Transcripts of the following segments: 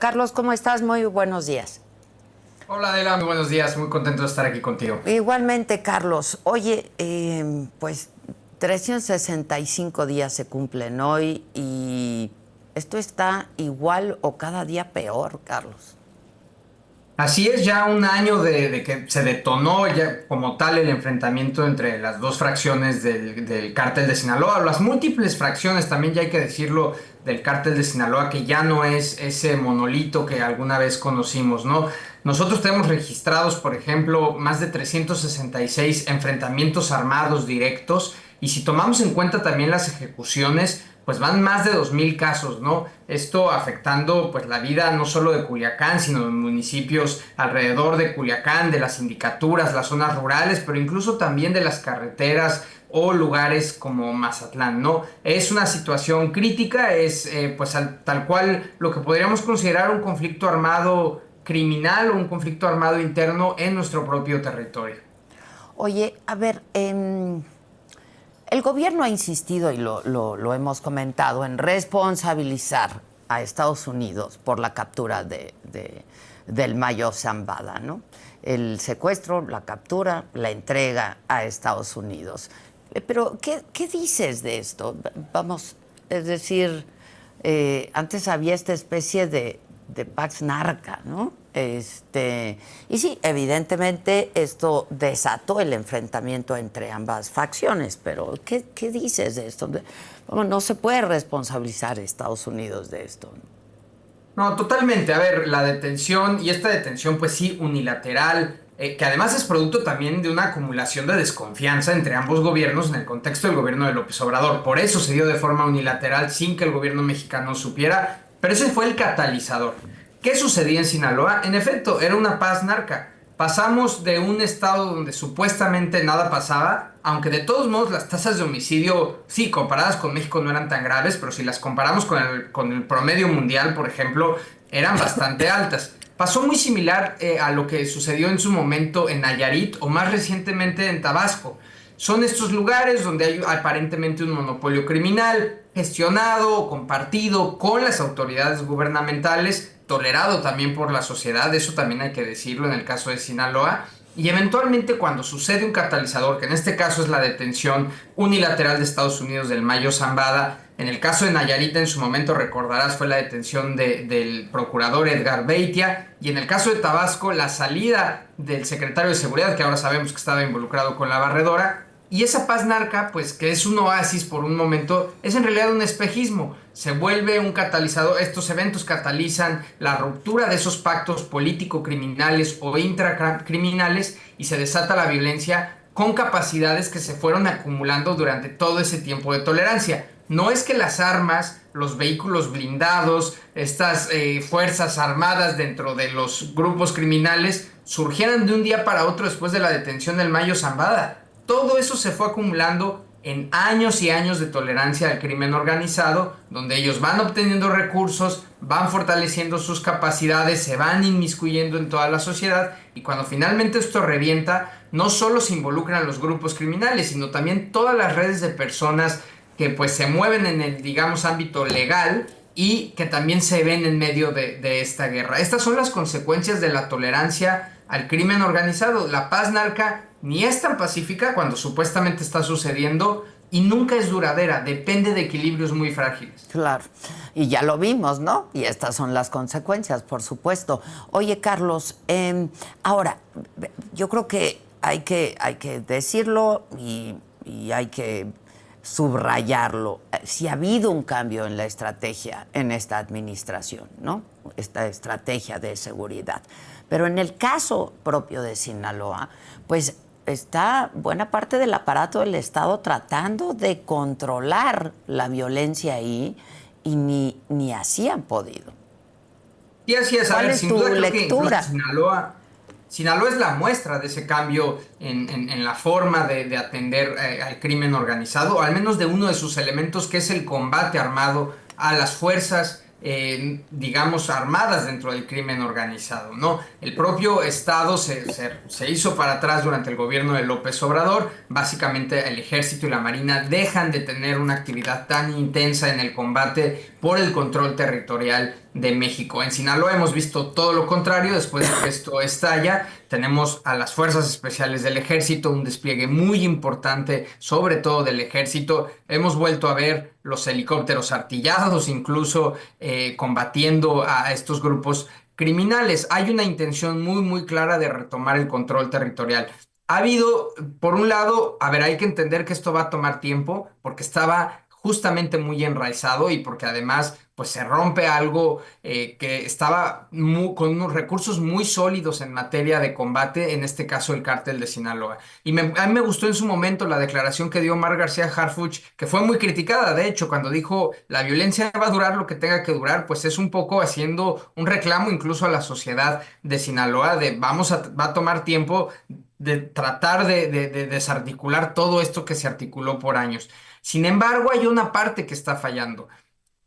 Carlos, ¿cómo estás? Muy buenos días. Hola Adela, muy buenos días, muy contento de estar aquí contigo. Igualmente, Carlos. Oye, pues 365 días se cumplen hoy y esto está igual o cada día peor, Carlos. Así es, ya un año de que se detonó ya como tal el enfrentamiento entre las dos fracciones del cártel de Sinaloa, las múltiples fracciones también ya hay que decirlo del cártel de Sinaloa, que ya no es ese monolito que alguna vez conocimos, ¿no? Nosotros tenemos registrados, por ejemplo, más de 366 enfrentamientos armados directos y si tomamos en cuenta también las ejecuciones, pues van más de 2000 casos, ¿no? Esto afectando pues la vida no solo de Culiacán, sino de municipios alrededor de Culiacán, de las sindicaturas, las zonas rurales, pero incluso también de las carreteras o lugares como Mazatlán, ¿no? Es una situación crítica, es pues tal cual lo que podríamos considerar un conflicto armado criminal o un conflicto armado interno en nuestro propio territorio. Oye, a ver, el gobierno ha insistido, y lo hemos comentado, en responsabilizar a Estados Unidos por la captura del Mayo Zambada, ¿no? El secuestro, la captura, la entrega a Estados Unidos. Pero, ¿qué dices de esto? Vamos, es decir, antes había esta especie de Pax Narca, ¿no? Y sí, evidentemente esto desató el enfrentamiento entre ambas facciones, pero ¿qué dices de esto? Bueno, no se puede responsabilizar a Estados Unidos de esto, ¿no? No, totalmente. A ver, la detención y esta detención, pues sí, unilateral, que además es producto también de una acumulación de desconfianza entre ambos gobiernos en el contexto del gobierno de López Obrador. Por eso se dio de forma unilateral sin que el gobierno mexicano supiera, pero ese fue el catalizador. ¿Qué sucedía en Sinaloa? En efecto, era una paz narca. Pasamos de un estado donde supuestamente nada pasaba, aunque de todos modos las tasas de homicidio, sí, comparadas con México no eran tan graves, pero si las comparamos con el promedio mundial, por ejemplo, eran bastante altas. Pasó muy similar a lo que sucedió en su momento en Nayarit o más recientemente en Tabasco. Son estos lugares donde hay aparentemente un monopolio criminal gestionado o compartido con las autoridades gubernamentales, tolerado también por la sociedad, eso también hay que decirlo en el caso de Sinaloa, y eventualmente cuando sucede un catalizador, que en este caso es la detención unilateral de Estados Unidos del Mayo Zambada, en el caso de Nayarit en su momento recordarás fue la detención del procurador Edgar Beitia, y en el caso de Tabasco la salida del secretario de Seguridad, que ahora sabemos que estaba involucrado con la barredora, y esa paz narca, pues que es un oasis por un momento, es en realidad un espejismo. Se vuelve un catalizador, estos eventos catalizan la ruptura de esos pactos político-criminales o intracriminales y se desata la violencia con capacidades que se fueron acumulando durante todo ese tiempo de tolerancia. No es que las armas, los vehículos blindados, estas fuerzas armadas dentro de los grupos criminales surgieran de un día para otro después de la detención del Mayo Zambada. Todo eso se fue acumulando en años y años de tolerancia al crimen organizado, donde ellos van obteniendo recursos, van fortaleciendo sus capacidades, se van inmiscuyendo en toda la sociedad y cuando finalmente esto revienta, no solo se involucran los grupos criminales, sino también todas las redes de personas que pues se mueven en el, digamos, ámbito legal y que también se ven en medio de esta guerra. Estas son las consecuencias de la tolerancia al crimen organizado. La paz narca ni es tan pacífica cuando supuestamente está sucediendo y nunca es duradera, depende de equilibrios muy frágiles. Claro, y ya lo vimos, ¿no? Y estas son las consecuencias, por supuesto. Oye, Carlos, ahora, yo creo que hay que decirlo y hay que subrayarlo. Si ha habido un cambio en la estrategia en esta administración, ¿no? Esta estrategia de seguridad. Pero en el caso propio de Sinaloa, pues está buena parte del aparato del Estado tratando de controlar la violencia ahí y ni así han podido. Y así es, a ¿Cuál ver, es sin tu duda creo que incluso lectura? Sinaloa es la muestra de ese cambio en la forma de atender al crimen organizado, o al menos de uno de sus elementos, que es el combate armado a las fuerzas, digamos, armadas dentro del crimen organizado, ¿no? El propio Estado se hizo para atrás durante el gobierno de López Obrador. Básicamente el Ejército y la Marina dejan de tener una actividad tan intensa en el combate por el control territorial de México. En Sinaloa hemos visto todo lo contrario. Después de que esto estalla, tenemos a las Fuerzas Especiales del Ejército, un despliegue muy importante, sobre todo del Ejército. Hemos vuelto a ver los helicópteros artillados, incluso combatiendo a estos grupos criminales. Hay una intención muy, muy clara de retomar el control territorial. Ha habido, por un lado, a ver, hay que entender que esto va a tomar tiempo porque estaba justamente muy enraizado y porque además pues se rompe algo que estaba con unos recursos muy sólidos en materia de combate, en este caso el cártel de Sinaloa. Y a mí me gustó en su momento la declaración que dio Omar García Harfuch, que fue muy criticada, de hecho, cuando dijo la violencia va a durar lo que tenga que durar, pues es un poco haciendo un reclamo incluso a la sociedad de Sinaloa, de va a tomar tiempo de tratar de desarticular todo esto que se articuló por años. Sin embargo, hay una parte que está fallando.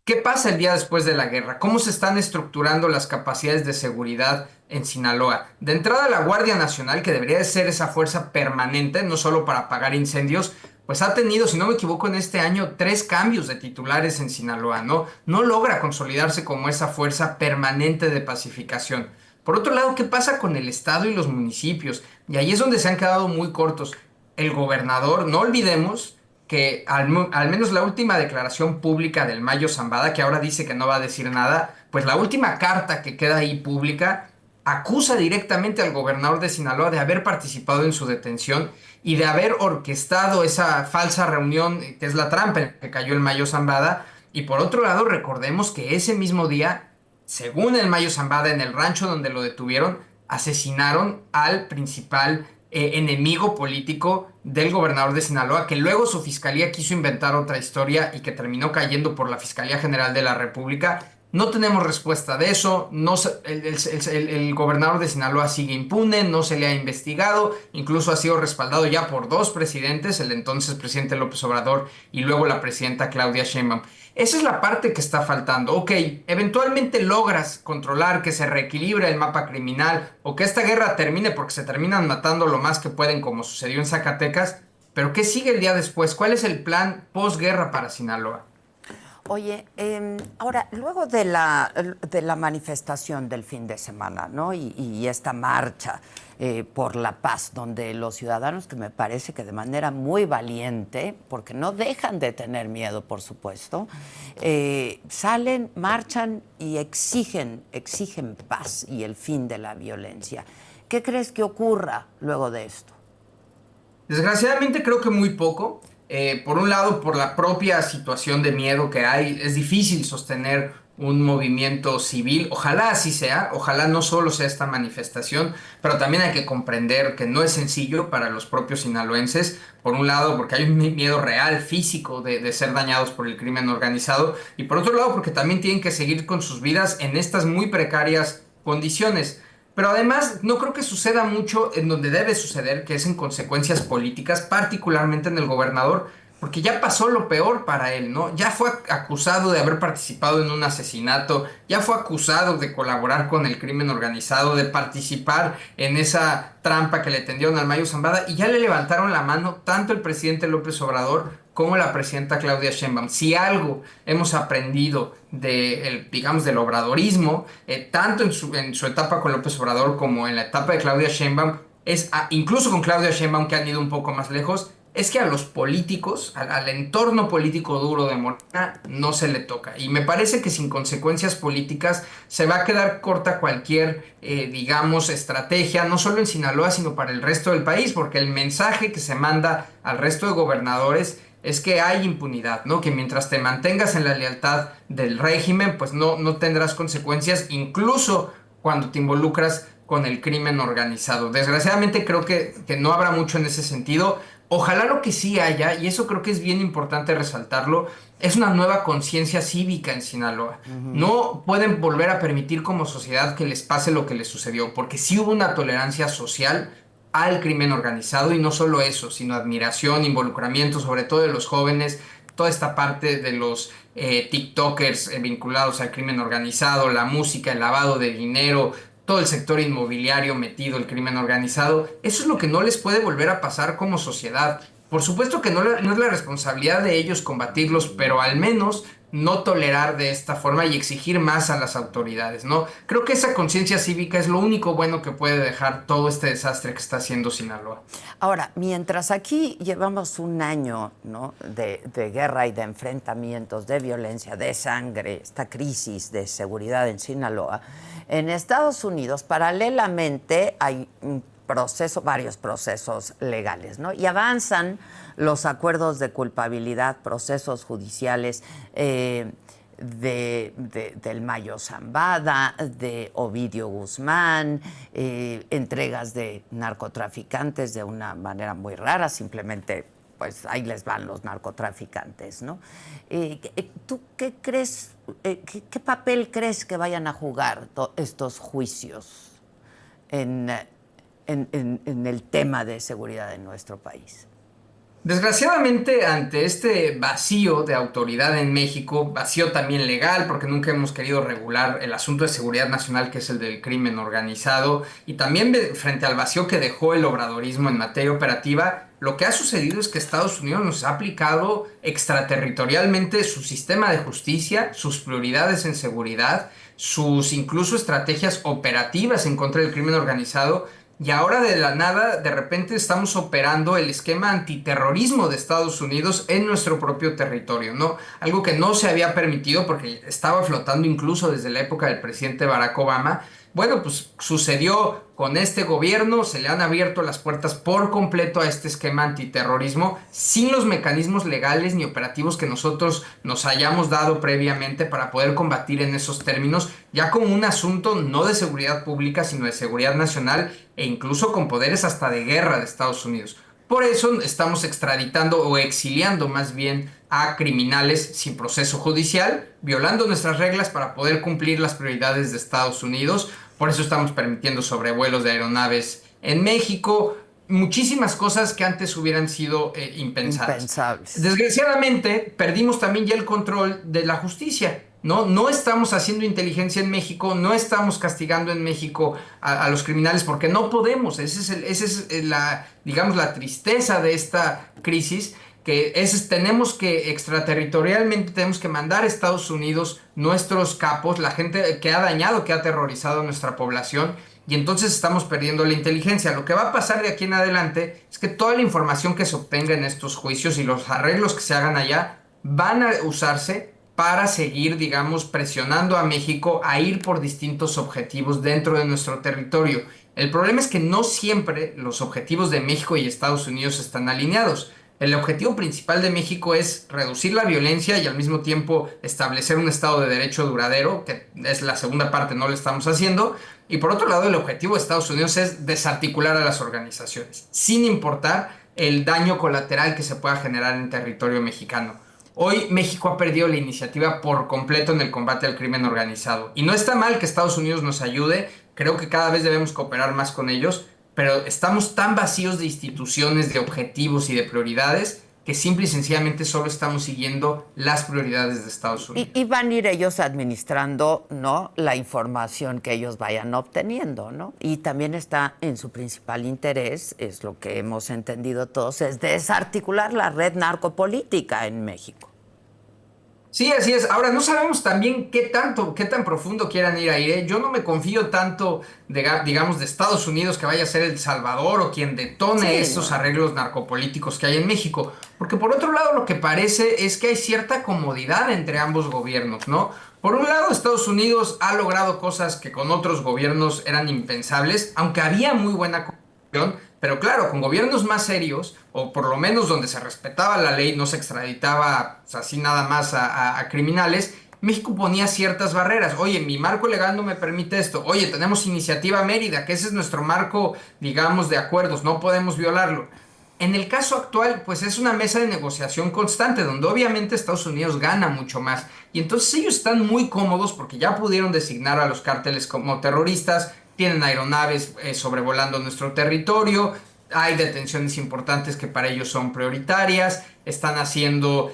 ¿Qué pasa el día después de la guerra? ¿Cómo se están estructurando las capacidades de seguridad en Sinaloa? De entrada, la Guardia Nacional, que debería de ser esa fuerza permanente, no solo para apagar incendios, pues ha tenido, si no me equivoco, en este año 3 cambios de titulares en Sinaloa, ¿no? No logra consolidarse como esa fuerza permanente de pacificación. Por otro lado, ¿qué pasa con el Estado y los municipios? Y ahí es donde se han quedado muy cortos. El gobernador, no olvidemos que al menos la última declaración pública del Mayo Zambada, que ahora dice que no va a decir nada, pues la última carta que queda ahí pública acusa directamente al gobernador de Sinaloa de haber participado en su detención y de haber orquestado esa falsa reunión, que es la trampa en la que cayó el Mayo Zambada. Y por otro lado, recordemos que ese mismo día, según el Mayo Zambada, en el rancho donde lo detuvieron, asesinaron al principal enemigo político del gobernador de Sinaloa, que luego su fiscalía quiso inventar otra historia y que terminó cayendo por la Fiscalía General de la República. No tenemos respuesta de eso, no el gobernador de Sinaloa sigue impune, no se le ha investigado, incluso ha sido respaldado ya por 2 presidentes, el entonces presidente López Obrador y luego la presidenta Claudia Sheinbaum. Esa es la parte que está faltando. Ok, eventualmente logras controlar que se reequilibre el mapa criminal o que esta guerra termine porque se terminan matando lo más que pueden, como sucedió en Zacatecas, pero ¿qué sigue el día después? ¿Cuál es el plan posguerra para Sinaloa? Oye, ahora, luego de la manifestación del fin de semana, ¿no? Y esta marcha por la paz, donde los ciudadanos, que me parece que de manera muy valiente, porque no dejan de tener miedo, por supuesto, salen, marchan y exigen paz y el fin de la violencia. ¿Qué crees que ocurra luego de esto? Desgraciadamente creo que muy poco. Por un lado, por la propia situación de miedo que hay, es difícil sostener un movimiento civil. Ojalá así sea, ojalá no solo sea esta manifestación, pero también hay que comprender que no es sencillo para los propios sinaloenses. Por un lado, porque hay un miedo real, físico, de ser dañados por el crimen organizado. Y por otro lado, porque también tienen que seguir con sus vidas en estas muy precarias condiciones. Pero además no creo que suceda mucho en donde debe suceder, que es en consecuencias políticas, particularmente en el gobernador, porque ya pasó lo peor para él, ¿no? Ya fue acusado de haber participado en un asesinato, ya fue acusado de colaborar con el crimen organizado, de participar en esa trampa que le tendieron al Mayo Zambada, y ya le levantaron la mano tanto el presidente López Obrador como la presidenta Claudia Sheinbaum. Si algo hemos aprendido digamos, del obradorismo, tanto en su etapa con López Obrador como en la etapa de Claudia Sheinbaum, incluso con Claudia Sheinbaum, que han ido un poco más lejos, es que a los políticos, al entorno político duro de Morena, no se le toca. Y me parece que sin consecuencias políticas se va a quedar corta cualquier, digamos, estrategia, no solo en Sinaloa, sino para el resto del país, porque el mensaje que se manda al resto de gobernadores es que hay impunidad, ¿no? Que mientras te mantengas en la lealtad del régimen, pues no tendrás consecuencias, incluso cuando te involucras con el crimen organizado. Desgraciadamente creo que no habrá mucho en ese sentido. Ojalá lo que sí haya, y eso creo que es bien importante resaltarlo, es una nueva conciencia cívica en Sinaloa. No pueden volver a permitir como sociedad que les pase lo que les sucedió, porque sí hubo una tolerancia social al crimen organizado, y no solo eso, sino admiración, involucramiento, sobre todo de los jóvenes, toda esta parte de los TikTokers vinculados al crimen organizado, la música, el lavado de dinero, todo el sector inmobiliario metido, el crimen organizado. Eso es lo que no les puede volver a pasar como sociedad. Por supuesto que no es la responsabilidad de ellos combatirlos, pero al menos no tolerar de esta forma y exigir más a las autoridades, ¿no? Creo que esa conciencia cívica es lo único bueno que puede dejar todo este desastre que está haciendo Sinaloa. Ahora, mientras aquí llevamos un año, ¿no?, de guerra y de enfrentamientos, de violencia, de sangre, esta crisis de seguridad en Sinaloa, en Estados Unidos paralelamente hay varios procesos legales, ¿no? Y avanzan los acuerdos de culpabilidad, procesos judiciales del Mayo Zambada, de Ovidio Guzmán, entregas de narcotraficantes de una manera muy rara, simplemente pues ahí les van los narcotraficantes, ¿no? ¿Tú qué crees, qué papel crees que vayan a jugar estos juicios en el tema de seguridad en nuestro país? Desgraciadamente, ante este vacío de autoridad en México, vacío también legal, porque nunca hemos querido regular el asunto de seguridad nacional, que es el del crimen organizado, y también frente al vacío que dejó el obradorismo en materia operativa, lo que ha sucedido es que Estados Unidos nos ha aplicado extraterritorialmente su sistema de justicia, sus prioridades en seguridad, sus incluso estrategias operativas en contra del crimen organizado. Y ahora de la nada, de repente estamos operando el esquema antiterrorismo de Estados Unidos en nuestro propio territorio, ¿no? Algo que no se había permitido porque estaba flotando incluso desde la época del presidente Barack Obama. Bueno, pues sucedió con este gobierno, se le han abierto las puertas por completo a este esquema antiterrorismo sin los mecanismos legales ni operativos que nosotros nos hayamos dado previamente para poder combatir en esos términos, ya como un asunto no de seguridad pública, sino de seguridad nacional e incluso con poderes hasta de guerra de Estados Unidos. Por eso estamos extraditando o exiliando más bien a criminales sin proceso judicial, violando nuestras reglas para poder cumplir las prioridades de Estados Unidos. Por eso estamos permitiendo sobrevuelos de aeronaves en México, muchísimas cosas que antes hubieran sido impensables. Desgraciadamente, perdimos también ya el control de la justicia. No, no estamos haciendo inteligencia en México, no estamos castigando en México a los criminales porque no podemos. Esa es la, digamos, la tristeza de esta crisis, que tenemos que extraterritorialmente tenemos que mandar a Estados Unidos nuestros capos, la gente que ha dañado, que ha aterrorizado a nuestra población, y entonces estamos perdiendo la inteligencia. Lo que va a pasar de aquí en adelante es que toda la información que se obtenga en estos juicios y los arreglos que se hagan allá van a usarse para seguir, digamos, presionando a México a ir por distintos objetivos dentro de nuestro territorio. El problema es que no siempre los objetivos de México y Estados Unidos están alineados. El objetivo principal de México es reducir la violencia y al mismo tiempo establecer un Estado de Derecho duradero, que es la segunda parte, no lo estamos haciendo. Y por otro lado, el objetivo de Estados Unidos es desarticular a las organizaciones, sin importar el daño colateral que se pueda generar en territorio mexicano. Hoy México ha perdido la iniciativa por completo en el combate al crimen organizado. Y no está mal que Estados Unidos nos ayude, creo que cada vez debemos cooperar más con ellos, pero estamos tan vacíos de instituciones, de objetivos y de prioridades que simple y sencillamente solo estamos siguiendo las prioridades de Estados Unidos. Y van a ir ellos administrando, ¿no?, la información que ellos vayan obteniendo, ¿no? Y también está en su principal interés, es lo que hemos entendido todos, es desarticular la red narcopolítica en México. Sí, así es. Ahora, no sabemos también qué tan profundo quieran ir ahí, ¿eh? Yo no me confío tanto, digamos, de Estados Unidos que vaya a ser El Salvador o quien detone estos arreglos narcopolíticos que hay en México. Porque por otro lado, lo que parece es que hay cierta comodidad entre ambos gobiernos, ¿no? Por un lado, Estados Unidos ha logrado cosas que con otros gobiernos eran impensables, aunque había muy buena cooperación. Pero claro, con gobiernos más serios, o por lo menos donde se respetaba la ley, no se extraditaba, o sea, así nada más a criminales, México ponía ciertas barreras. Oye, mi marco legal no me permite esto. Oye, tenemos Iniciativa Mérida, que ese es nuestro marco, digamos, de acuerdos, no podemos violarlo. En el caso actual, pues es una mesa de negociación constante, donde obviamente Estados Unidos gana mucho más. Y entonces ellos están muy cómodos porque ya pudieron designar a los cárteles como terroristas, tienen aeronaves sobrevolando nuestro territorio, hay detenciones importantes que para ellos son prioritarias, están haciendo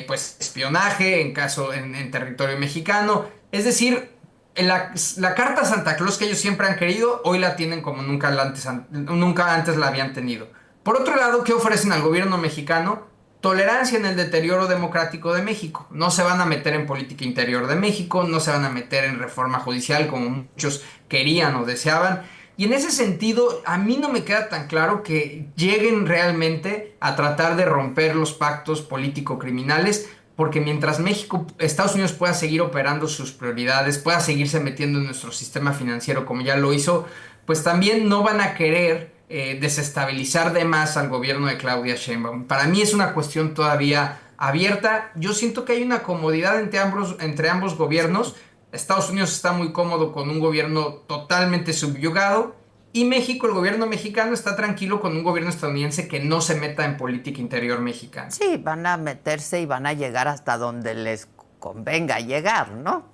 pues espionaje en territorio mexicano. Es decir, la carta Santa Claus que ellos siempre han querido, hoy la tienen como nunca antes la habían tenido. Por otro lado, ¿qué ofrecen al gobierno mexicano? tolerancia en el deterioro democrático de México. No se van a meter en política interior de México, no se van a meter en reforma judicial como muchos querían o deseaban. Y en ese sentido, a mí no me queda tan claro que lleguen realmente a tratar de romper los pactos político-criminales, porque mientras México, Estados Unidos pueda seguir operando sus prioridades, pueda seguirse metiendo en nuestro sistema financiero como ya lo hizo, pues también no van a querer desestabilizar de más al gobierno de Claudia Sheinbaum. Para mí es una cuestión todavía abierta. Yo siento que hay una comodidad entre ambos gobiernos. Estados Unidos está muy cómodo con un gobierno totalmente subyugado y México, el gobierno mexicano, está tranquilo con un gobierno estadounidense que no se meta en política interior mexicana. Sí, van a meterse y van a llegar hasta donde les convenga llegar, ¿no?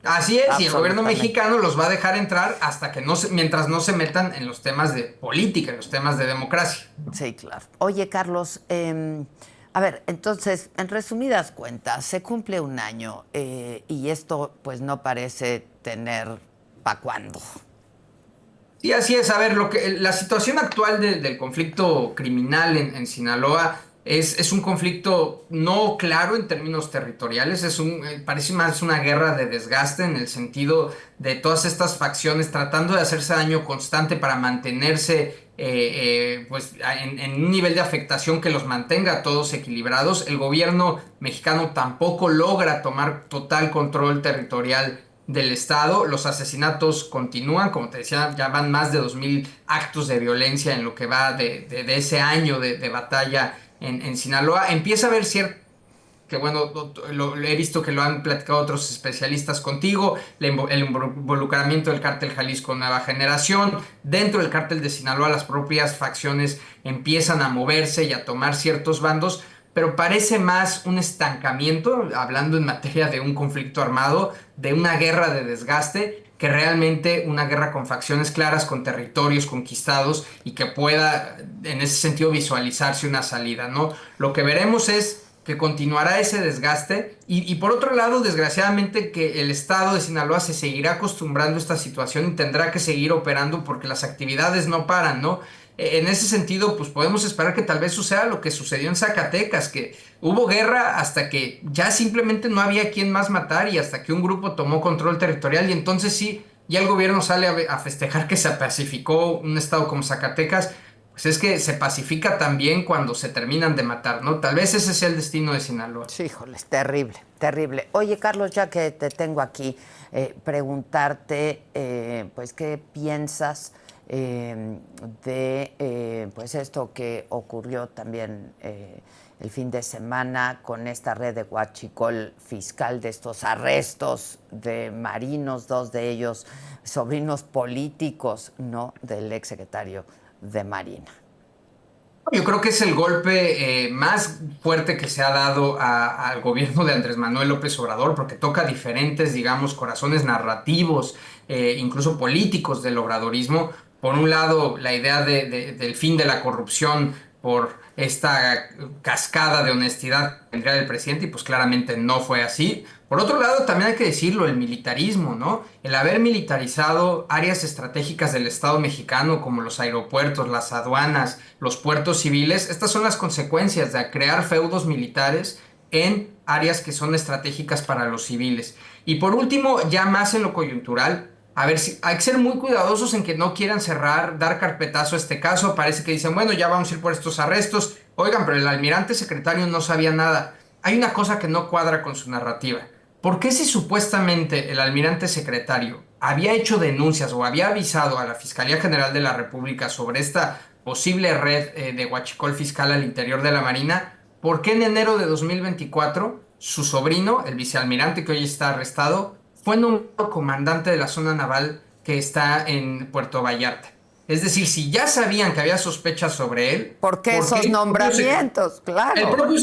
Así es, y el gobierno Absolutamente. mexicano los va a dejar entrar hasta que mientras no se metan en los temas de política, en los temas de democracia. Sí, claro. Oye, Carlos, a ver, entonces, en resumidas cuentas, se cumple un año y esto pues no parece tener pa' cuándo. Sí, así es. A ver, la situación actual del conflicto criminal en Sinaloa es un conflicto no claro en términos territoriales, parece más una guerra de desgaste en el sentido de todas estas facciones tratando de hacerse daño constante para mantenerse pues en un nivel de afectación que los mantenga a todos equilibrados. El gobierno mexicano tampoco logra tomar total control territorial del Estado. Los asesinatos continúan, como te decía, ya van más de 2,000 actos de violencia en lo que va de ese año de batalla en Sinaloa. Empieza a haber cierto, que bueno, he visto que lo han platicado otros especialistas contigo, el involucramiento del cártel Jalisco Nueva Generación. Dentro del cártel de Sinaloa las propias facciones empiezan a moverse y a tomar ciertos bandos, pero parece más un estancamiento, hablando en materia de un conflicto armado, de una guerra de desgaste, que realmente una guerra con facciones claras, con territorios conquistados y que pueda, en ese sentido, visualizarse una salida, ¿no? Lo que veremos es que continuará ese desgaste y por otro lado, desgraciadamente, que el estado de Sinaloa se seguirá acostumbrando a esta situación y tendrá que seguir operando porque las actividades no paran, ¿no? En ese sentido, pues podemos esperar que tal vez suceda lo que sucedió en Zacatecas, que hubo guerra hasta que ya simplemente no había quien más matar y hasta que un grupo tomó control territorial y entonces sí, ya el gobierno sale a festejar que se pacificó un estado como Zacatecas. Pues es que se pacifica también cuando se terminan de matar, ¿no? Tal vez ese sea el destino de Sinaloa. Sí, híjole, es terrible, terrible. Oye, Carlos, ya que te tengo aquí, preguntarte, pues, ¿qué piensas de pues esto que ocurrió también el fin de semana con esta red de huachicol fiscal, de estos arrestos de marinos, dos de ellos sobrinos políticos, ¿no?, del exsecretario de Marina? Yo creo que es el golpe más fuerte que se ha dado al gobierno de Andrés Manuel López Obrador, porque toca diferentes, digamos, corazones narrativos, incluso políticos del obradorismo. Por un lado, la idea del fin de la corrupción por esta cascada de honestidad que tendría el presidente, y pues claramente no fue así. Por otro lado, también hay que decirlo, el militarismo, ¿no? El haber militarizado áreas estratégicas del Estado mexicano como los aeropuertos, las aduanas, los puertos civiles, estas son las consecuencias de crear feudos militares en áreas que son estratégicas para los civiles. Y por último, ya más en lo coyuntural, a ver, si hay que ser muy cuidadosos en que no quieran cerrar, dar carpetazo a este caso. Parece que dicen, bueno, ya vamos a ir por estos arrestos. Oigan, pero el almirante secretario no sabía nada. Hay una cosa que no cuadra con su narrativa. ¿Por qué si supuestamente el almirante secretario había hecho denuncias o había avisado a la Fiscalía General de la República sobre esta posible red de huachicol fiscal al interior de la Marina? ¿Por qué en enero de 2024 su sobrino, el vicealmirante que hoy está arrestado, fue nombrado comandante de la zona naval que está en Puerto Vallarta? Es decir, si ya sabían que había sospechas sobre él, ¿Por qué ¿por qué esos nombramientos? el Claro. propio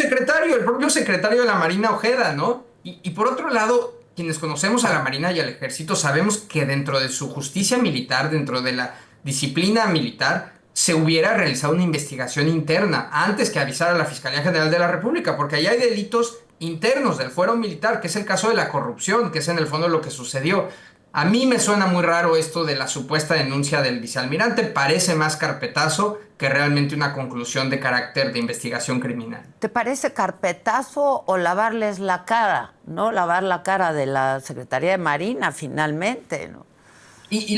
secretario de la Marina Ojeda, ¿no? Y por otro lado, quienes conocemos a la Marina y al Ejército sabemos que dentro de su justicia militar, dentro de la disciplina militar, se hubiera realizado una investigación interna antes que avisar a la Fiscalía General de la República, porque ahí hay delitos internos del fuero militar, que es el caso de la corrupción, que es en el fondo lo que sucedió. A mí me suena muy raro esto de la supuesta denuncia del vicealmirante, parece más carpetazo que realmente una conclusión de carácter de investigación criminal. ¿Te parece carpetazo o lavarles la cara, ¿no? Lavar la cara de la Secretaría de Marina, finalmente, ¿no? Y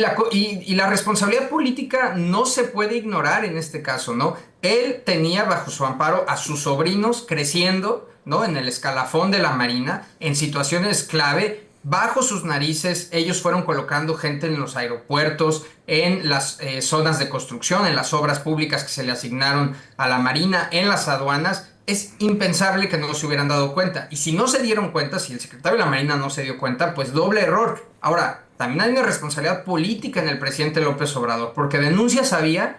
la responsabilidad política no se puede ignorar en este caso, ¿no? Él tenía bajo su amparo a sus sobrinos creciendo, ¿no? En el escalafón de la Marina, en situaciones clave. Bajo sus narices, ellos fueron colocando gente en los aeropuertos, en las zonas de construcción, en las obras públicas que se le asignaron a la Marina, en las aduanas. Es impensable que no se hubieran dado cuenta. Y si no se dieron cuenta, si el secretario de la Marina no se dio cuenta, pues doble error. Ahora, también hay una responsabilidad política en el presidente López Obrador, porque denuncias había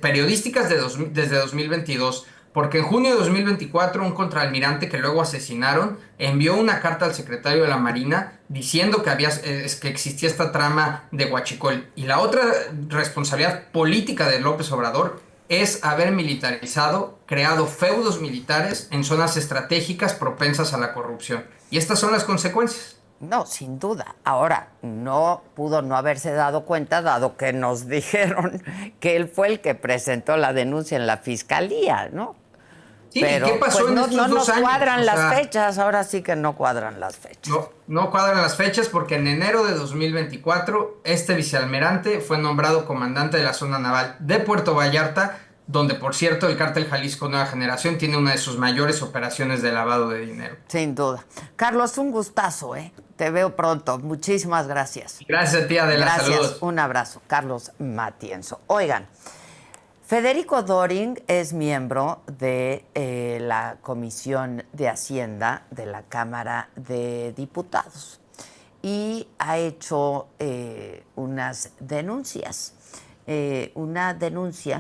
periodísticas desde 2022, porque en junio de 2024 un contraalmirante que luego asesinaron envió una carta al secretario de la Marina diciendo que existía esta trama de Huachicol. Y la otra responsabilidad política de López Obrador es haber militarizado, creado feudos militares en zonas estratégicas propensas a la corrupción. Y estas son las consecuencias. No, sin duda. Ahora, no pudo no haberse dado cuenta, dado que nos dijeron que él fue el que presentó la denuncia en la fiscalía, ¿no? Sí, ¿y qué Pero pasó pues en no, estos no nos 2 años? cuadran O las sea, fechas, ahora sí que no cuadran las fechas. no cuadran las fechas porque en enero de 2024 este vicealmirante fue nombrado comandante de la zona naval de Puerto Vallarta, donde por cierto el cártel Jalisco Nueva Generación tiene una de sus mayores operaciones de lavado de dinero. Sin duda. Carlos, un gustazo, ¿eh? Te veo pronto. Muchísimas gracias. Gracias a ti, Adela. Gracias. Saludos. Un abrazo. Carlos Matienzo. Oigan, Federico Doring es miembro de la Comisión de Hacienda de la Cámara de Diputados y ha hecho unas denuncias. Una denuncia